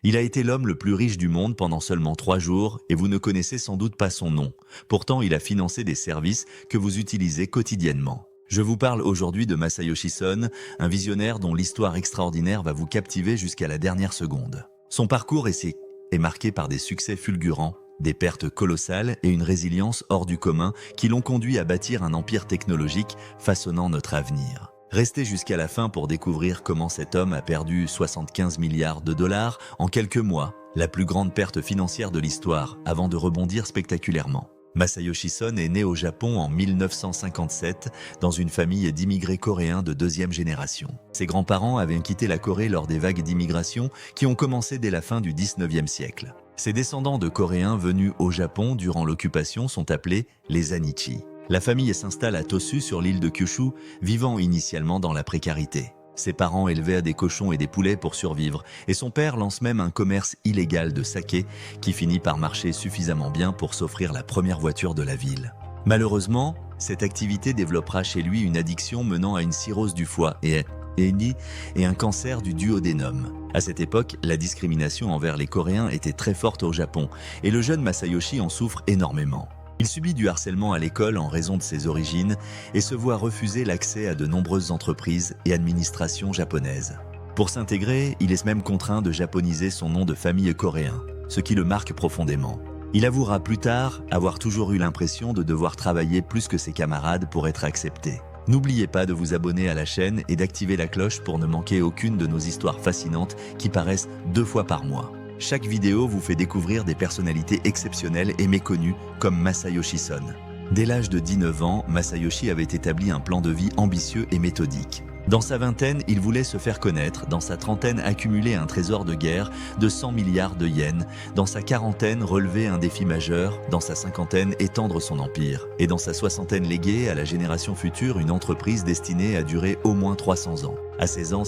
Il a été l'homme le plus riche du monde pendant seulement 3 jours et vous ne connaissez sans doute pas son nom. Pourtant, il a financé des services que vous utilisez quotidiennement. Je vous parle aujourd'hui de Masayoshi Son, un visionnaire dont l'histoire extraordinaire va vous captiver jusqu'à la dernière seconde. Son parcours est marqué par des succès fulgurants, des pertes colossales et une résilience hors du commun qui l'ont conduit à bâtir un empire technologique façonnant notre avenir. Restez jusqu'à la fin pour découvrir comment cet homme a perdu 75 milliards de dollars en quelques mois, la plus grande perte financière de l'histoire, avant de rebondir spectaculairement. Masayoshi Son est né au Japon en 1957 dans une famille d'immigrés coréens de deuxième génération. Ses grands-parents avaient quitté la Corée lors des vagues d'immigration qui ont commencé dès la fin du 19e siècle. Ces descendants de Coréens venus au Japon durant l'occupation sont appelés les Anichi. La famille s'installe à Tosu sur l'île de Kyushu, vivant initialement dans la précarité. Ses parents élevaient des cochons et des poulets pour survivre, et son père lance même un commerce illégal de saké qui finit par marcher suffisamment bien pour s'offrir la première voiture de la ville. Malheureusement, cette activité développera chez lui une addiction menant à une cirrhose du foie et un cancer du duodénum. À cette époque, la discrimination envers les Coréens était très forte au Japon, et le jeune Masayoshi en souffre énormément. Il subit du harcèlement à l'école en raison de ses origines et se voit refuser l'accès à de nombreuses entreprises et administrations japonaises. Pour s'intégrer, il est même contraint de japoniser son nom de famille coréen, ce qui le marque profondément. Il avouera plus tard avoir toujours eu l'impression de devoir travailler plus que ses camarades pour être accepté. N'oubliez pas de vous abonner à la chaîne et d'activer la cloche pour ne manquer aucune de nos histoires fascinantes qui paraissent 2 fois par mois. Chaque vidéo vous fait découvrir des personnalités exceptionnelles et méconnues comme Masayoshi Son. Dès l'âge de 19 ans, Masayoshi avait établi un plan de vie ambitieux et méthodique. Dans sa vingtaine, il voulait se faire connaître, dans sa trentaine accumuler un trésor de guerre de 100 milliards de yens, dans sa quarantaine relever un défi majeur, dans sa cinquantaine étendre son empire, et dans sa soixantaine léguer à la génération future une entreprise destinée à durer au moins 300 ans. À 16 ans,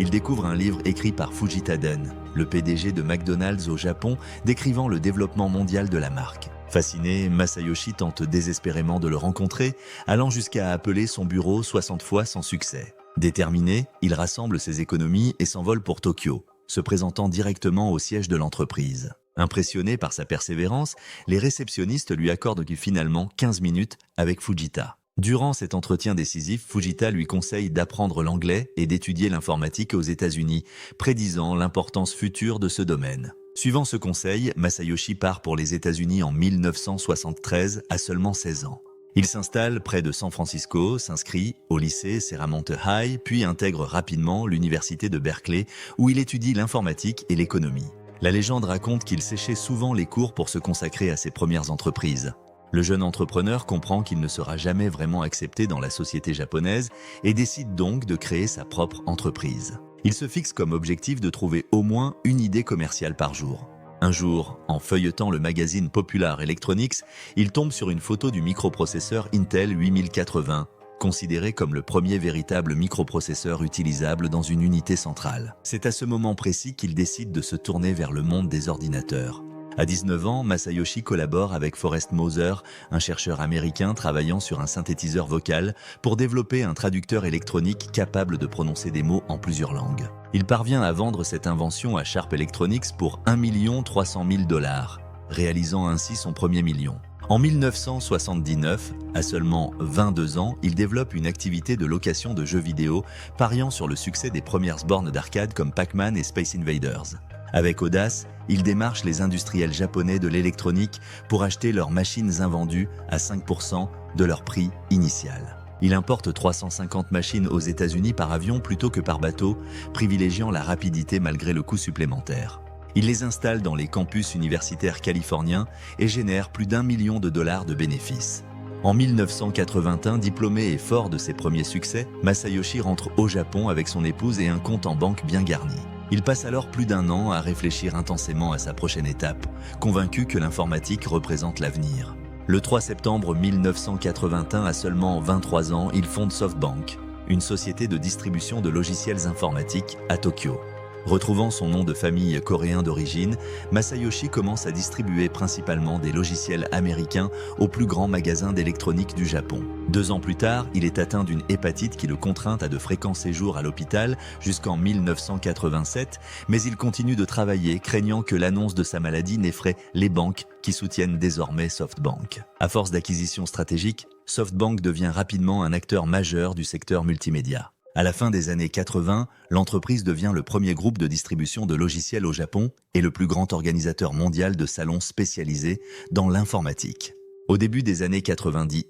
il découvre un livre écrit par Fujita Den, le PDG de McDonald's au Japon, décrivant le développement mondial de la marque. Fasciné, Masayoshi tente désespérément de le rencontrer, allant jusqu'à appeler son bureau 60 fois sans succès. Déterminé, il rassemble ses économies et s'envole pour Tokyo, se présentant directement au siège de l'entreprise. Impressionné par sa persévérance, les réceptionnistes lui accordent finalement 15 minutes avec Fujita. Durant cet entretien décisif, Fujita lui conseille d'apprendre l'anglais et d'étudier l'informatique aux États-Unis, prédisant l'importance future de ce domaine. Suivant ce conseil, Masayoshi part pour les États-Unis en 1973 à seulement 16 ans. Il s'installe près de San Francisco, s'inscrit au lycée Serramonte High, puis intègre rapidement l'université de Berkeley où il étudie l'informatique et l'économie. La légende raconte qu'il séchait souvent les cours pour se consacrer à ses premières entreprises. Le jeune entrepreneur comprend qu'il ne sera jamais vraiment accepté dans la société japonaise et décide donc de créer sa propre entreprise. Il se fixe comme objectif de trouver au moins une idée commerciale par jour. Un jour, en feuilletant le magazine Popular Electronics, il tombe sur une photo du microprocesseur Intel 8080, considéré comme le premier véritable microprocesseur utilisable dans une unité centrale. C'est à ce moment précis qu'il décide de se tourner vers le monde des ordinateurs. À 19 ans, Masayoshi collabore avec Forrest Moser, un chercheur américain travaillant sur un synthétiseur vocal pour développer un traducteur électronique capable de prononcer des mots en plusieurs langues. Il parvient à vendre cette invention à Sharp Electronics pour 1 300 000 $, réalisant ainsi son premier million. En 1979, à seulement 22 ans, il développe une activité de location de jeux vidéo pariant sur le succès des premières bornes d'arcade comme Pac-Man et Space Invaders. Avec audace, il démarche les industriels japonais de l'électronique pour acheter leurs machines invendues à 5% de leur prix initial. Il importe 350 machines aux États-Unis par avion plutôt que par bateau, privilégiant la rapidité malgré le coût supplémentaire. Il les installe dans les campus universitaires californiens et génère plus d'1 million de dollars de bénéfices. En 1981, diplômé et fort de ses premiers succès, Masayoshi rentre au Japon avec son épouse et un compte en banque bien garni. Il passe alors plus d'1 an à réfléchir intensément à sa prochaine étape, convaincu que l'informatique représente l'avenir. Le 3 septembre 1981, à seulement 23 ans, il fonde SoftBank, une société de distribution de logiciels informatiques à Tokyo. Retrouvant son nom de famille coréen d'origine, Masayoshi commence à distribuer principalement des logiciels américains aux plus grands magasins d'électronique du Japon. 2 ans plus tard, il est atteint d'une hépatite qui le contraint à de fréquents séjours à l'hôpital jusqu'en 1987, mais il continue de travailler, craignant que l'annonce de sa maladie n'effraie les banques qui soutiennent désormais SoftBank. À force d'acquisitions stratégiques, SoftBank devient rapidement un acteur majeur du secteur multimédia. À la fin des années 80, l'entreprise devient le premier groupe de distribution de logiciels au Japon et le plus grand organisateur mondial de salons spécialisés dans l'informatique. Au début des années 90,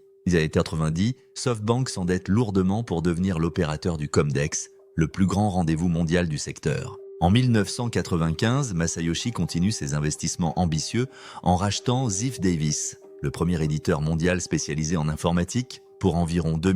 SoftBank s'endette lourdement pour devenir l'opérateur du Comdex, le plus grand rendez-vous mondial du secteur. En 1995, Masayoshi continue ses investissements ambitieux en rachetant Ziff Davis, le premier éditeur mondial spécialisé en informatique, pour environ 2,1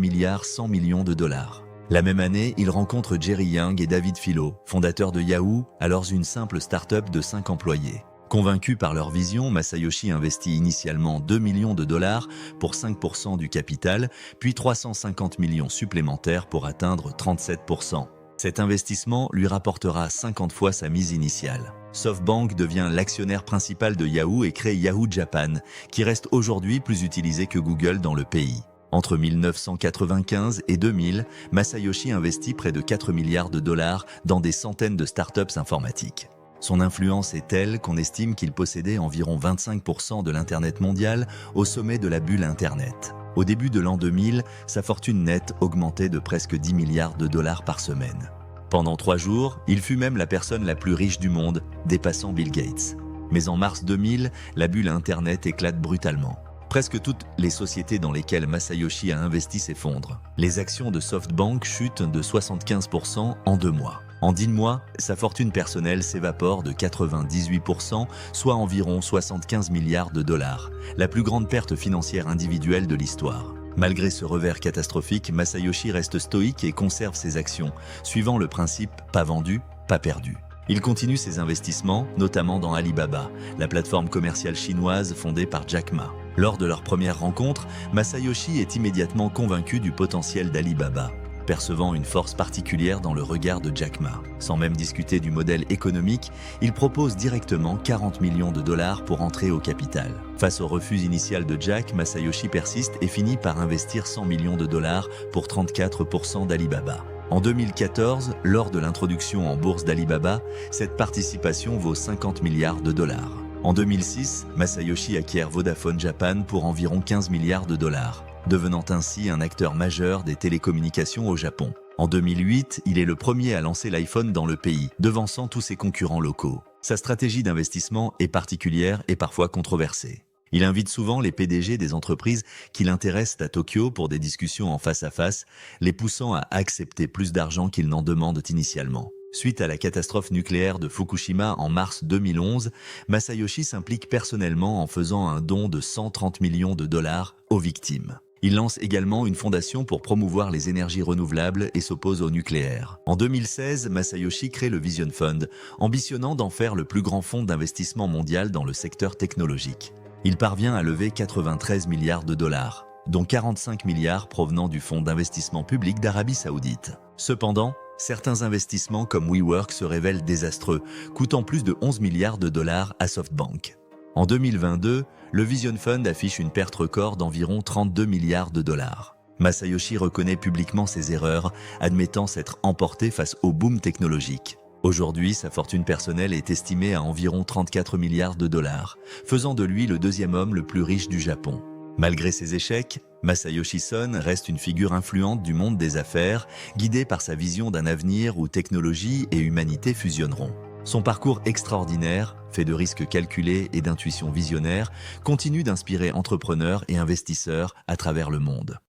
milliards de dollars. La même année, il rencontre Jerry Yang et David Filo, fondateurs de Yahoo, alors une simple start-up de 5 employés. Convaincu par leur vision, Masayoshi investit initialement 2 millions de dollars pour 5% du capital, puis 350 millions supplémentaires pour atteindre 37%. Cet investissement lui rapportera 50 fois sa mise initiale. SoftBank devient l'actionnaire principal de Yahoo et crée Yahoo Japan, qui reste aujourd'hui plus utilisé que Google dans le pays. Entre 1995 et 2000, Masayoshi investit près de 4 milliards de dollars dans des centaines de startups informatiques. Son influence est telle qu'on estime qu'il possédait environ 25% de l'Internet mondial au sommet de la bulle Internet. Au début de l'an 2000, sa fortune nette augmentait de presque 10 milliards de dollars par semaine. Pendant 3 jours, il fut même la personne la plus riche du monde, dépassant Bill Gates. Mais en mars 2000, la bulle Internet éclate brutalement. Presque toutes les sociétés dans lesquelles Masayoshi a investi s'effondrent. Les actions de SoftBank chutent de 75% en 2 mois. En 10 mois, sa fortune personnelle s'évapore de 98%, soit environ 75 milliards de dollars, la plus grande perte financière individuelle de l'histoire. Malgré ce revers catastrophique, Masayoshi reste stoïque et conserve ses actions, suivant le principe « pas vendu, pas perdu ». Il continue ses investissements, notamment dans Alibaba, la plateforme commerciale chinoise fondée par Jack Ma. Lors de leur première rencontre, Masayoshi est immédiatement convaincu du potentiel d'Alibaba, percevant une force particulière dans le regard de Jack Ma. Sans même discuter du modèle économique, il propose directement 40 millions de dollars pour entrer au capital. Face au refus initial de Jack, Masayoshi persiste et finit par investir 100 millions de dollars pour 34% d'Alibaba. En 2014, lors de l'introduction en bourse d'Alibaba, cette participation vaut 50 milliards de dollars. En 2006, Masayoshi acquiert Vodafone Japan pour environ 15 milliards de dollars, devenant ainsi un acteur majeur des télécommunications au Japon. En 2008, il est le premier à lancer l'iPhone dans le pays, devançant tous ses concurrents locaux. Sa stratégie d'investissement est particulière et parfois controversée. Il invite souvent les PDG des entreprises qui l'intéressent à Tokyo pour des discussions en face à face, les poussant à accepter plus d'argent qu'ils n'en demandent initialement. Suite à la catastrophe nucléaire de Fukushima en mars 2011, Masayoshi s'implique personnellement en faisant un don de 130 millions de dollars aux victimes. Il lance également une fondation pour promouvoir les énergies renouvelables et s'oppose au nucléaire. En 2016, Masayoshi crée le Vision Fund, ambitionnant d'en faire le plus grand fonds d'investissement mondial dans le secteur technologique. Il parvient à lever 93 milliards de dollars, dont 45 milliards provenant du fonds d'investissement public d'Arabie Saoudite. Cependant, certains investissements comme WeWork se révèlent désastreux, coûtant plus de 11 milliards de dollars à SoftBank. En 2022, le Vision Fund affiche une perte record d'environ 32 milliards de dollars. Masayoshi reconnaît publiquement ses erreurs, admettant s'être emporté face au boom technologique. Aujourd'hui, sa fortune personnelle est estimée à environ 34 milliards de dollars, faisant de lui le 2e homme le plus riche du Japon. Malgré ses échecs, Masayoshi Son reste une figure influente du monde des affaires, guidé par sa vision d'un avenir où technologie et humanité fusionneront. Son parcours extraordinaire, fait de risques calculés et d'intuition visionnaire, continue d'inspirer entrepreneurs et investisseurs à travers le monde.